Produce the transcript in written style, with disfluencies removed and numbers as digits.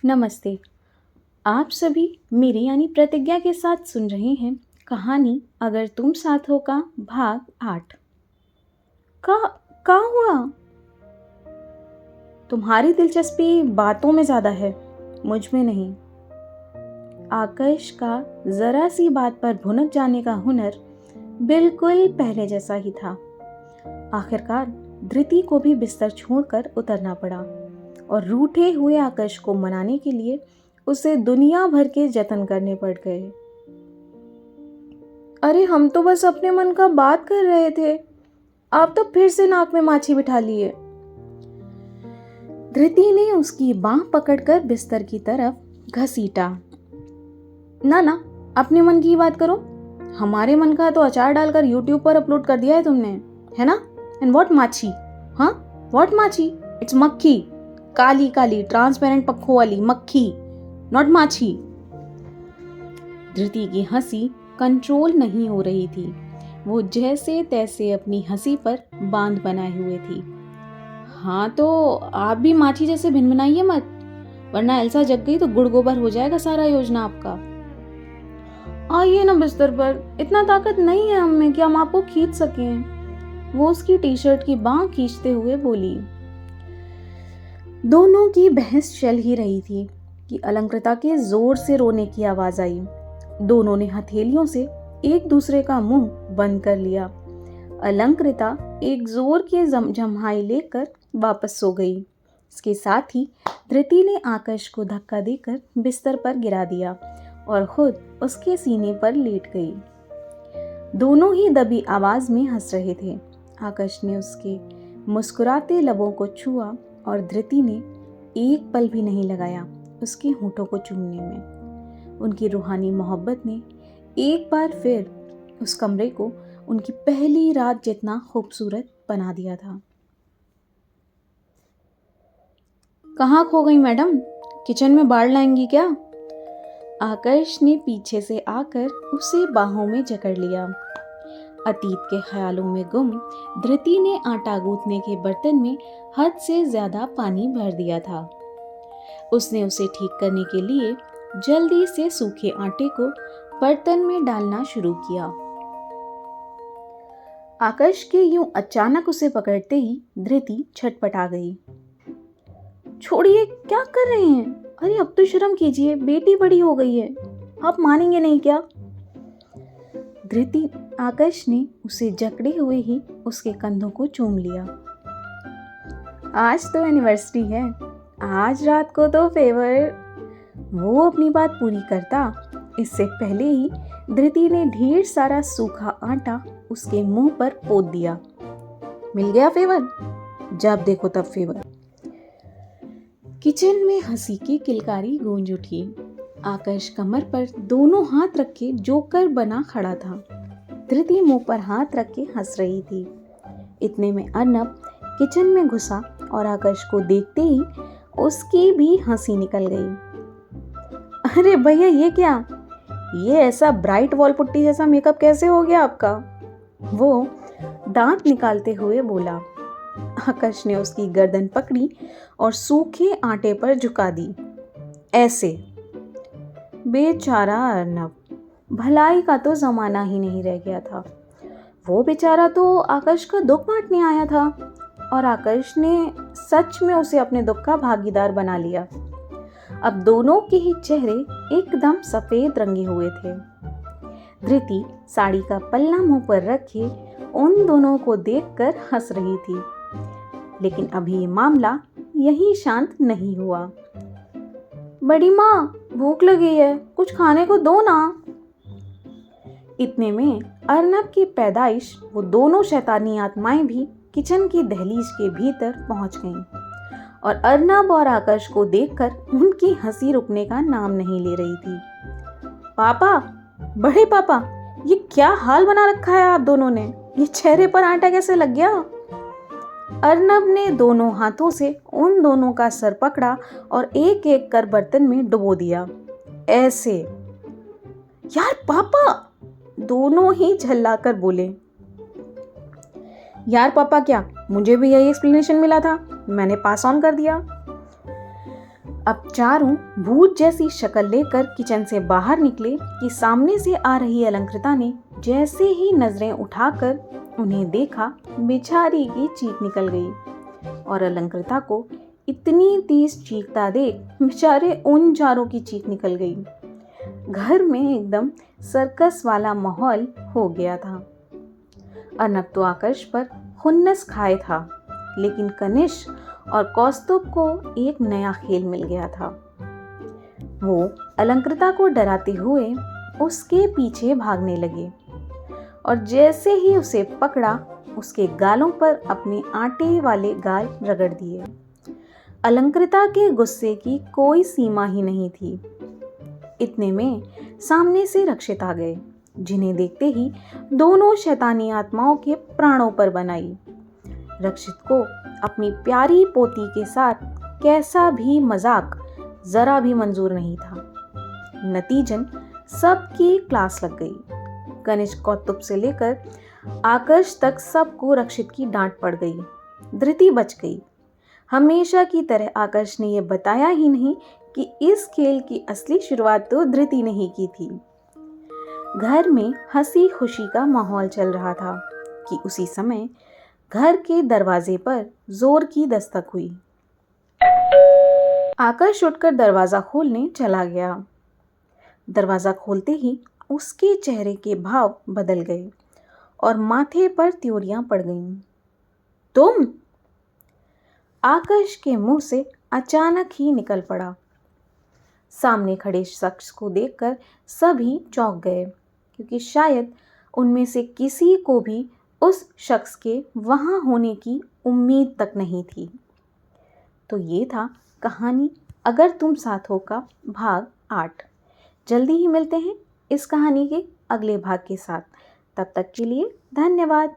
नमस्ते। आप सभी मेरे यानी प्रतिज्ञा के साथ सुन रहे हैं कहानी अगर तुम साथ हो का भाग 8। का का हुआ? तुम्हारी दिलचस्पी बातों में ज़्यादा है, मुझ में नहीं। आकाश का ज़रा सी बात पर भुनक जाने का हुनर बिल्कुल पहले जैसा ही था। आखिरकार धृति को भी बिस्तर छोड़कर उतरना पड़ा और रूठे हुए आकाश को मनाने के लिए उसे दुनिया भर के जतन करने पड़ गए। अरे हम तो बस अपने मन का बात कर रहे थे, आप तो फिर से नाक में माछी बिठा लिए। धृति ने उसकी बांह पकड़कर बिस्तर की तरफ घसीटा। ना ना, अपने मन की बात करो। हमारे मन का तो अचार डालकर YouTube पर अपलोड कर दिया है तुमने, है ना? एंड व्हाट माछी? हाँ, व्हाट माछी? इट्स मक्खी, काली काली ट्रांसपेरेंट पक्खों वाली मक्खी, नॉट माछी। धृति की हंसी कंट्रोल नहीं हो रही थी। वो जैसे तैसे अपनी हंसी पर बांध बनाए हुए थी। हाँ तो आप भी माछी जैसे भिनभिनाइए मत, वरना एल्सा जग गई तो गुड़ गोबर हो जाएगा सारा योजना आपका। आइए ना बिस्तर पर, इतना ताकत नहीं है हम में कि हम आपको खींच सकें। वो उसकी टी शर्ट की बांह खींचते हुए बोली। दोनों की बहस चल ही रही थी कि अलंकृता के जोर से रोने की आवाज आई। दोनों ने हथेलियों से एक दूसरे का मुंह बंद कर लिया। अलंकृता एक जोर की जम्हाई लेकर वापस सो गई। इसके साथ ही धृति ने आकाश को धक्का देकर बिस्तर पर गिरा दिया और खुद उसके सीने पर लेट गई। दोनों ही दबी आवाज में हंस रहे थे। आकाश ने उसके मुस्कुराते लबों को छुआ और धृति ने एक पल भी नहीं लगाया उसके होठों को चूमने में। उनकी रूहानी मोहब्बत ने एक बार फिर उस कमरे को उनकी पहली रात जितना खूबसूरत बना दिया था। कहाँ खो गई मैडम? किचन में बाढ़ लाएंगी क्या? आकाश ने पीछे से आकर उसे बाहों में जकड़ लिया। अतीत के ख्यालों में गुम धृति ने आटा गूंथने के बर्तन में हद से ज्यादा पानी भर दिया था। उसने उसे ठीक करने के लिए जल्दी से सूखे आटे को बर्तन में डालना शुरू किया। आकाश के यूं अचानक उसे पकड़ते ही धृति छटपटा गई। छोड़िए, क्या कर रहे हैं? अरे अब तो शर्म कीजिए, बेटी बड़ी हो गई है, आप मानेंगे नहीं क्या? धृति आकाश ने उसे जकड़े हुए ही उसके कंधों को चूम लिया। आज तो एनिवर्सरी है, आज रात को तो फेवर। वो अपनी बात पूरी करता इससे पहले ही धृति ने ढेर सारा सूखा आटा उसके मुंह पर पोत दिया। मिल गया फेवर, जब देखो तब फेवर। किचन में हंसी की किलकारी गूंज उठी। आकाश कमर पर दोनों हाथ रखे जोकर बना खड़ा था। धृति मुंह पर हाथ रख के हंस रही थी। इतने में अर्नब किचन में घुसा और आकाश को देखते ही उसकी भी हंसी निकल गई। अरे भैया, ये क्या? ये ऐसा ब्राइट वॉल पुट्टी जैसा मेकअप कैसे हो गया आपका? वो दांत निकालते हुए बोला। आकाश ने उसकी गर्दन पकड़ी और सूखे आटे पर झुका दी। ऐसे। बेचारा अर्नब, भलाई का तो जमाना ही नहीं रह गया था। वो बेचारा तो आकाश का दुख बांटने आया था और आकाश ने सच में उसे अपने दुख का भागीदार बना लिया। अब दोनों के ही चेहरे एकदम सफेद रंगे हुए थे। धृति साड़ी का पल्ला मुंह पर रखे उन दोनों को देखकर हंस रही थी। लेकिन अभी ये मामला यहीं शांत नहीं हुआ। बड़ी माँ, भूख लगी है, कुछ खाने को दो ना। इतने में अर्नब की पैदाइश वो दोनों शैतानी आत्माएं भी किचन की दहलीज के भीतर पहुंच गईं और अर्नब और आकाश को देखकर उनकी हंसी रुकने का नाम नहीं ले रही थी। पापा, बड़े पापा, ये क्या हाल बना रखा है आप दोनों ने? ये चेहरे पर आटा कैसे लग गया? अर्नब ने दोनों हाथों से उन दोनों का सर पकड़ा और एक एक कर बर्तन में डुबो दिया। ऐसे। यार पापा, दोनों ही झल्लाकर बोले। यार पापा क्या, मुझे भी यही एक्सप्लेनेशन मिला था, मैंने पास ऑन कर दिया। अब चारों भूत जैसी शक्ल लेकर किचन से बाहर निकले कि सामने से आ रही अलंकृता ने जैसे ही नजरें उठाकर उन्हें देखा, बेचारी की चीख निकल गई। और अलंकृता को इतनी तेज चीखता देख बेचारे उन चारों की चीख निकल गई। घर में एकदम सर्कस वाला माहौल हो गया था। अर्नब तो आकर्ष पर हुन्नस खाए था, लेकिन कनिष्क और कौस्तुभ को एक नया खेल मिल गया था। वो अलंकृता को डराते हुए उसके पीछे भागने लगे और जैसे ही उसे पकड़ा, उसके गालों पर अपने आटे वाले गाल रगड़ दिए। अलंकृता के गुस्से की कोई सीमा ही नहीं थी। इतने में सामने से रक्षित आ गए, जिन्हें देखते ही दोनों शैतानी आत्माओं के प्राणों पर बन आई। रक्षित को अपनी प्यारी पोती के साथ कैसा भी मजाक जरा भी मंजूर नहीं था। नतीजन सबकी क्लास लग गई। कनिष्क कौस्तुभ से लेकर आकर्ष तक सबको रक्षित की डांट पड़ गई। धृति बच गई। हमेशा की तरह आकर्ष ने यह बताया ही नहीं कि इस खेल की असली शुरुआत तो धृति ने ही की थी। घर में हंसी खुशी का माहौल चल रहा था कि उसी समय घर के दरवाजे पर जोर की दस्तक हुई। आकर्ष उठकर दरवाजा खोलने चला गया। दरवाजा खोलते ही उसके चेहरे के भाव बदल गए और माथे पर त्योरियां पड़ गईं। तुम? आकर्ष के मुंह से अचानक ही निकल पड़ा। सामने खड़े शख्स को देखकर सभी चौंक गए, क्योंकि शायद उनमें से किसी को भी उस शख्स के वहां होने की उम्मीद तक नहीं थी। तो ये था कहानी अगर तुम साथ हो का भाग 8। जल्दी ही मिलते हैं इस कहानी के अगले भाग के साथ। तब तक के लिए धन्यवाद।